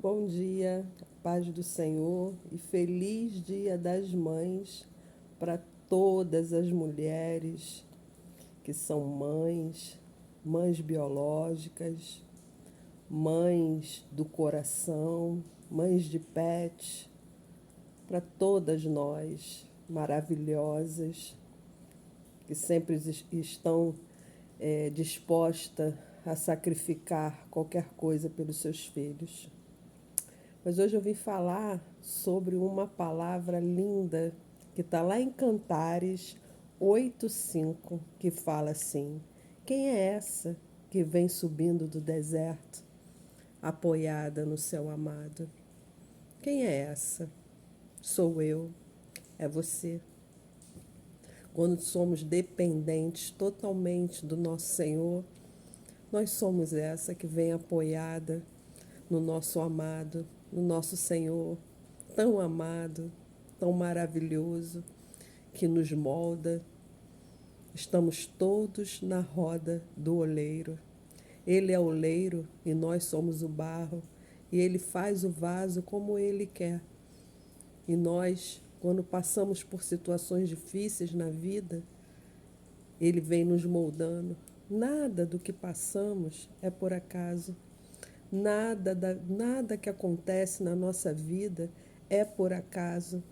Bom dia, paz do Senhor e feliz Dia das Mães para todas as mulheres que são mães, mães biológicas, mães do coração, mães de pet, para todas nós maravilhosas que sempre estão dispostas a sacrificar qualquer coisa pelos seus filhos. Mas hoje eu vim falar sobre uma palavra linda que está lá em Cantares 8:5, que fala assim: Quem é essa que vem subindo do deserto, apoiada no seu amado? Quem é essa? Sou eu, é você. Quando somos dependentes totalmente do nosso Senhor, nós somos essa que vem apoiada no nosso amado, no nosso Senhor, tão amado, tão maravilhoso, que nos molda. Estamos todos na roda do oleiro. Ele é o oleiro e nós somos o barro, e ele faz o vaso como ele quer. E nós, quando passamos por situações difíceis na vida, ele vem nos moldando. Nada do que passamos é por acaso. Nada que acontece na nossa vida é por acaso.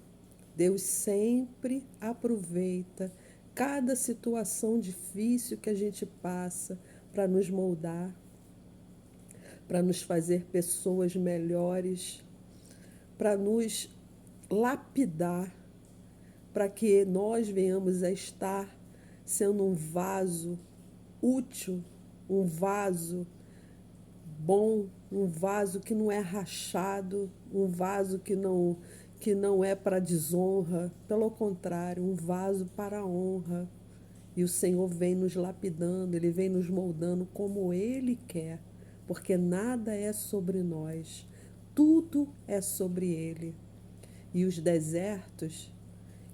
Deus sempre aproveita cada situação difícil que a gente passa para nos moldar, para nos fazer pessoas melhores, para nos lapidar, para que nós venhamos a estar sendo um vaso útil, um vaso bom, um vaso que não é rachado, um vaso que não é para desonra, pelo contrário, um vaso para a honra. E o Senhor vem nos lapidando, Ele vem nos moldando como Ele quer, porque nada é sobre nós, tudo é sobre Ele. E os desertos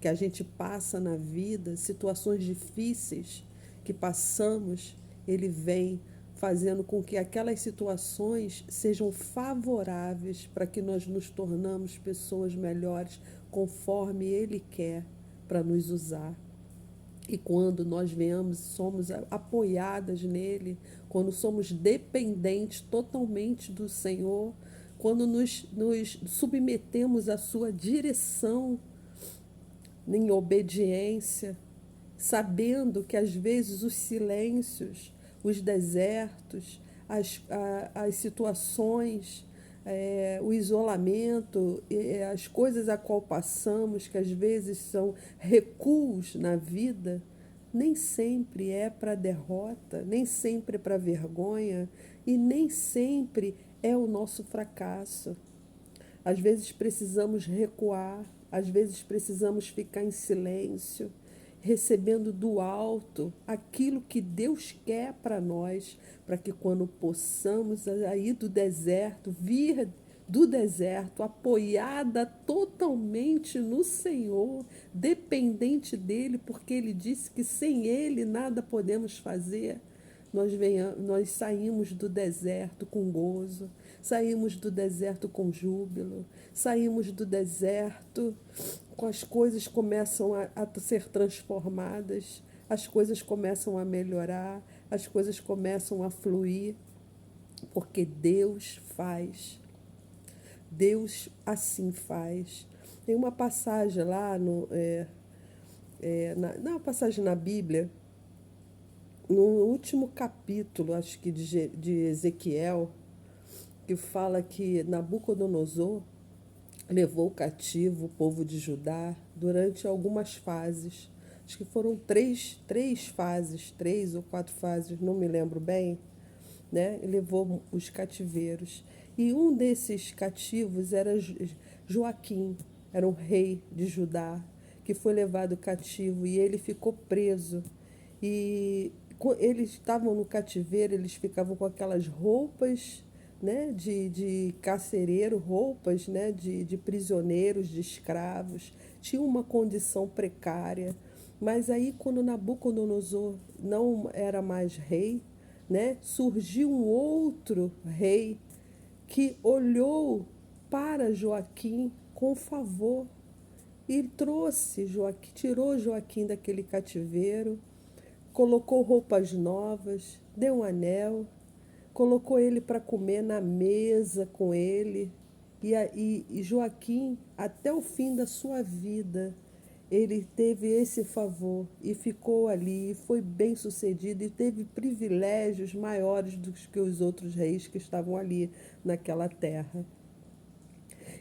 que a gente passa na vida, situações difíceis que passamos, Ele vem fazendo com que aquelas situações sejam favoráveis para que nós nos tornamos pessoas melhores conforme Ele quer para nos usar. E quando nós venhamos, somos apoiadas nele, quando somos dependentes totalmente do Senhor, quando nos submetemos à sua direção em obediência, sabendo que às vezes os silêncios, os desertos, as situações, o isolamento, as coisas a qual passamos, que às vezes são recuos na vida, nem sempre é para derrota, nem sempre é para vergonha e nem sempre é o nosso fracasso. Às vezes precisamos recuar, às vezes precisamos ficar em silêncio, recebendo do alto aquilo que Deus quer para nós, para que quando possamos sair do deserto, vir do deserto, apoiada totalmente no Senhor, dependente dele, porque ele disse que sem ele nada podemos fazer. Nós saímos do deserto com gozo, saímos do deserto com júbilo, saímos do deserto com as coisas começam a ser transformadas, as coisas começam a melhorar, as coisas começam a fluir, porque Deus assim faz. Tem uma passagem lá na passagem na Bíblia, no último capítulo, acho que de Ezequiel, que fala que Nabucodonosor levou cativo o povo de Judá durante algumas fases. Acho que foram três fases, 3 ou 4 fases, não me lembro bem, né? Ele levou os cativeiros. E um desses cativos era Joaquim, era um rei de Judá, que foi levado cativo e ele ficou preso. E eles estavam no cativeiro, eles ficavam com aquelas roupas, né, de carcereiro, roupas, né, de prisioneiros, de escravos. Tinha uma condição precária. Mas aí, quando Nabucodonosor não era mais rei, né, surgiu um outro rei que olhou para Joaquim com favor e trouxe Joaquim, tirou Joaquim daquele cativeiro, colocou roupas novas, deu um anel, colocou ele para comer na mesa com ele. E Joaquim, até o fim da sua vida, ele teve esse favor e ficou ali, e foi bem sucedido e teve privilégios maiores do que os outros reis que estavam ali naquela terra.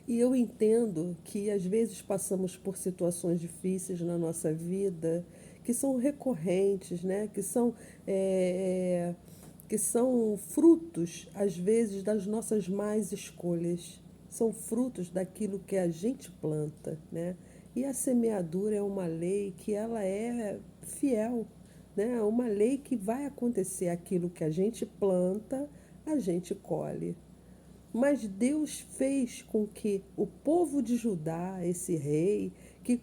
E eu entendo que às vezes passamos por situações difíceis na nossa vida, que são recorrentes, né? É, que são frutos, às vezes, das nossas más escolhas. São frutos daquilo que a gente planta, né? E a semeadura é uma lei que ela é fiel, né? É uma lei que vai acontecer aquilo que a gente planta, a gente colhe. Mas Deus fez com que o povo de Judá, esse rei, que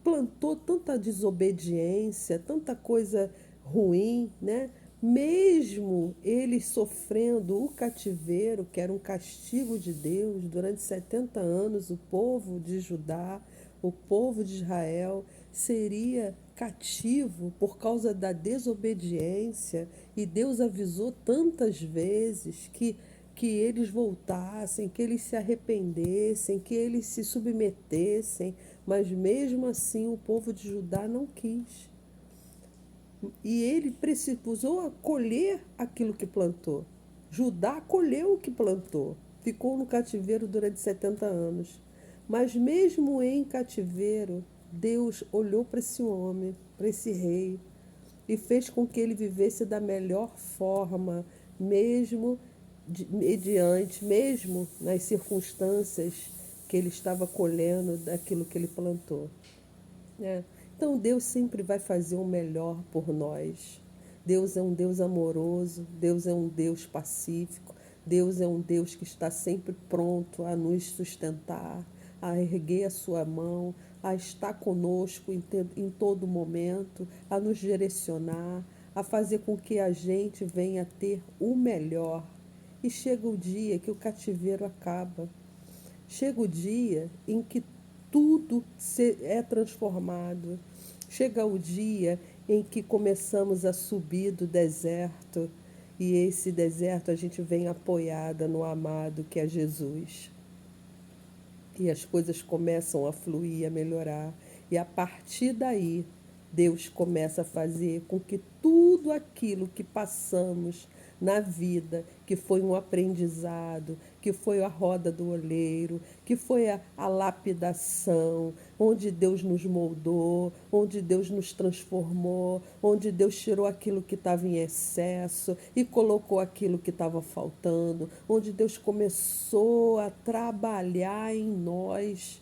plantou tanta desobediência, tanta coisa ruim, né? Mesmo eles sofrendo o cativeiro, que era um castigo de Deus, durante 70 anos, o povo de Judá, o povo de Israel, seria cativo por causa da desobediência, e Deus avisou tantas vezes que eles voltassem, que eles se arrependessem, que eles se submetessem, mas mesmo assim o povo de Judá não quis. E ele precisou colher aquilo que plantou. Judá colheu o que plantou. Ficou no cativeiro durante 70 anos. Mas mesmo em cativeiro, Deus olhou para esse homem, para esse rei, e fez com que ele vivesse da melhor forma, mesmo mediante, mesmo nas circunstâncias que ele estava colhendo daquilo que ele plantou, né? Então Deus sempre vai fazer o melhor por nós. Deus é um Deus amoroso, Deus é um Deus pacífico, Deus é um Deus que está sempre pronto a nos sustentar, a erguer a sua mão, a estar conosco em todo momento, a nos direcionar, a fazer com que a gente venha ter o melhor. E chega o dia que o cativeiro acaba. Chega o dia em que tudo é transformado. Chega o dia em que começamos a subir do deserto, e esse deserto a gente vem apoiada no amado que é Jesus. E as coisas começam a fluir, a melhorar. E a partir daí, Deus começa a fazer com que tudo aquilo que passamos na vida, que foi um aprendizado, que foi a roda do oleiro, que foi a lapidação, onde Deus nos moldou, onde Deus nos transformou, onde Deus tirou aquilo que estava em excesso e colocou aquilo que estava faltando, onde Deus começou a trabalhar em nós.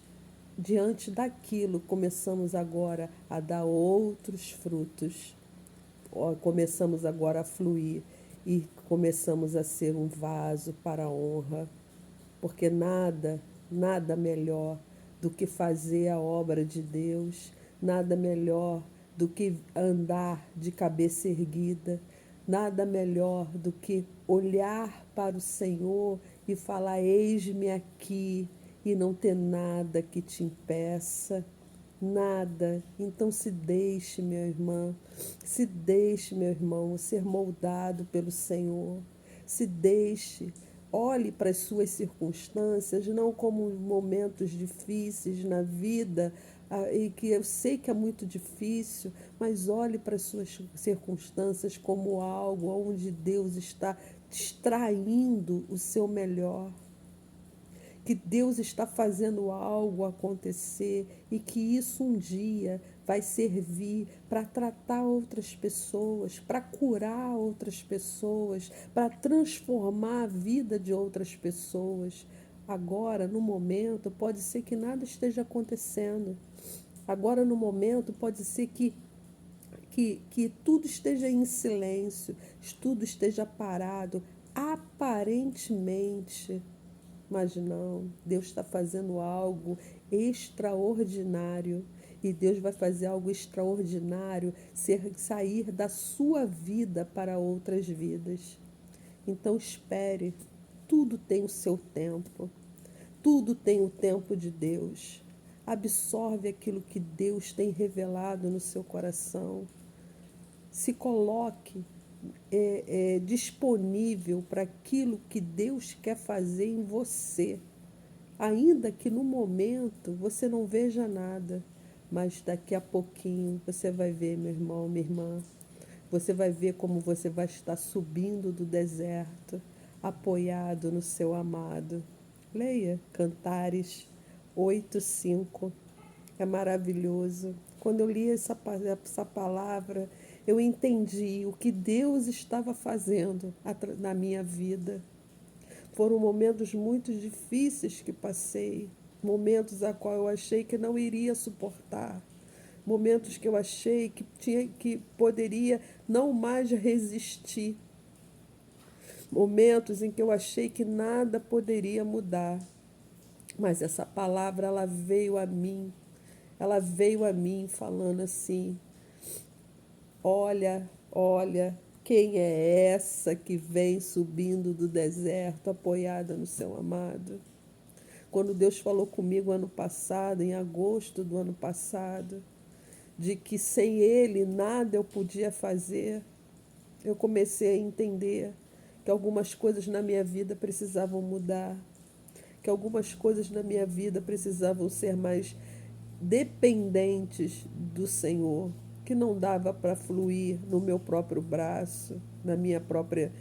Diante daquilo, começamos agora a dar outros frutos. Começamos agora a fluir e começamos a ser um vaso para a honra, porque nada melhor do que fazer a obra de Deus, nada melhor do que andar de cabeça erguida, nada melhor do que olhar para o Senhor e falar: eis-me aqui, e não ter nada que te impeça. Nada. Então se deixe, minha irmã, se deixe, meu irmão, ser moldado pelo Senhor. Se deixe, olhe para as suas circunstâncias, não como momentos difíceis na vida, e que eu sei que é muito difícil, mas olhe para as suas circunstâncias como algo onde Deus está extraindo o seu melhor, que Deus está fazendo algo acontecer e que isso um dia vai servir para tratar outras pessoas, para curar outras pessoas, para transformar a vida de outras pessoas. Agora, no momento, pode ser que nada esteja acontecendo. Agora, no momento, pode ser que tudo esteja em silêncio, tudo esteja parado, aparentemente. Mas não, Deus está fazendo algo extraordinário. E Deus vai fazer algo extraordinário sair da sua vida para outras vidas. Então espere, Tudo tem o seu tempo. Tudo tem o tempo de Deus. Absorve aquilo que Deus tem revelado no seu coração. Se coloque disponível para aquilo que Deus quer fazer em você. Ainda que no momento você não veja nada, mas daqui a pouquinho você vai ver, meu irmão, minha irmã. Você vai ver como você vai estar subindo do deserto, apoiado no seu amado. Leia Cantares 8:5. É maravilhoso. Quando eu li essa palavra, eu entendi o que Deus estava fazendo na minha vida. Foram momentos muito difíceis que passei, momentos a qual eu achei que não iria suportar, momentos que eu achei que poderia não mais resistir, momentos em que eu achei que nada poderia mudar. Mas essa palavra ela veio a mim falando assim: olha, olha, quem é essa que vem subindo do deserto apoiada no seu amado? Quando Deus falou comigo ano passado, em agosto do ano passado, de que sem Ele nada eu podia fazer, eu comecei a entender que algumas coisas na minha vida precisavam mudar, que algumas coisas na minha vida precisavam ser mais dependentes do Senhor, que não dava para fluir no meu próprio braço, na minha própria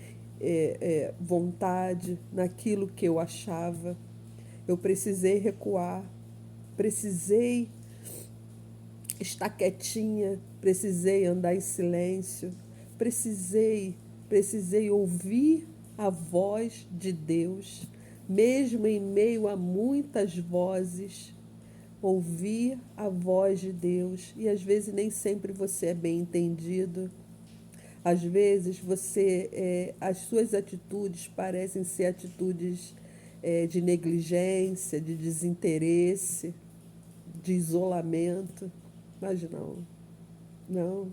vontade, naquilo que eu achava. Eu precisei recuar, precisei estar quietinha, precisei andar em silêncio, precisei ouvir a voz de Deus, mesmo em meio a muitas vozes, ouvir a voz de Deus. E às vezes nem sempre você é bem entendido. Às vezes as suas atitudes parecem ser atitudes de negligência, de desinteresse, de isolamento, mas não, não.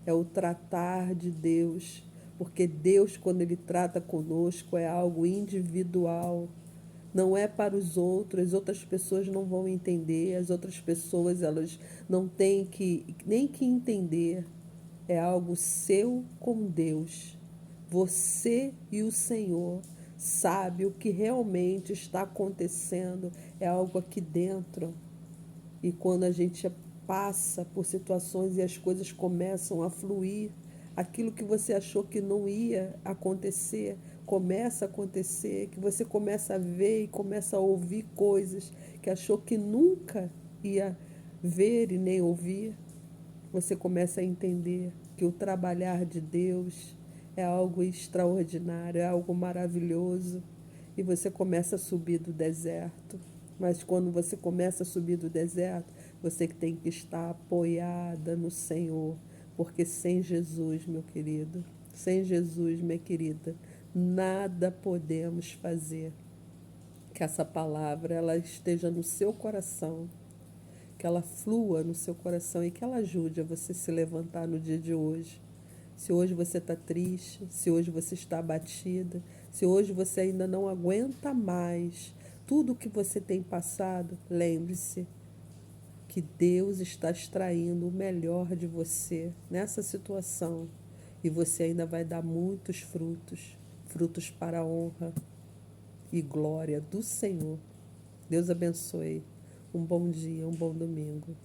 É o tratar de Deus, porque Deus, quando Ele trata conosco, é algo individual. Não é para os outros, as outras pessoas não vão entender, as outras pessoas elas não têm nem que entender. É algo seu com Deus. Você e o Senhor sabe o que realmente está acontecendo, é algo aqui dentro. E quando a gente passa por situações e as coisas começam a fluir, aquilo que você achou que não ia acontecer, começa a acontecer, que você começa a ver e começa a ouvir coisas que achou que nunca ia ver e nem ouvir, você começa a entender que o trabalhar de Deus é algo extraordinário, é algo maravilhoso, e você começa a subir do deserto. Mas quando você começa a subir do deserto, você tem que estar apoiada no Senhor, porque sem Jesus, meu querido, sem Jesus, minha querida, nada podemos fazer. Que essa palavra ela esteja no seu coração, que ela flua no seu coração e que ela ajude a você se levantar no dia de hoje. Se hoje você está triste, se hoje você está abatida, se hoje você ainda não aguenta mais tudo o que você tem passado, lembre-se que Deus está extraindo o melhor de você nessa situação e você ainda vai dar muitos frutos, frutos para a honra e glória do Senhor. Deus abençoe. Um bom dia, um bom domingo.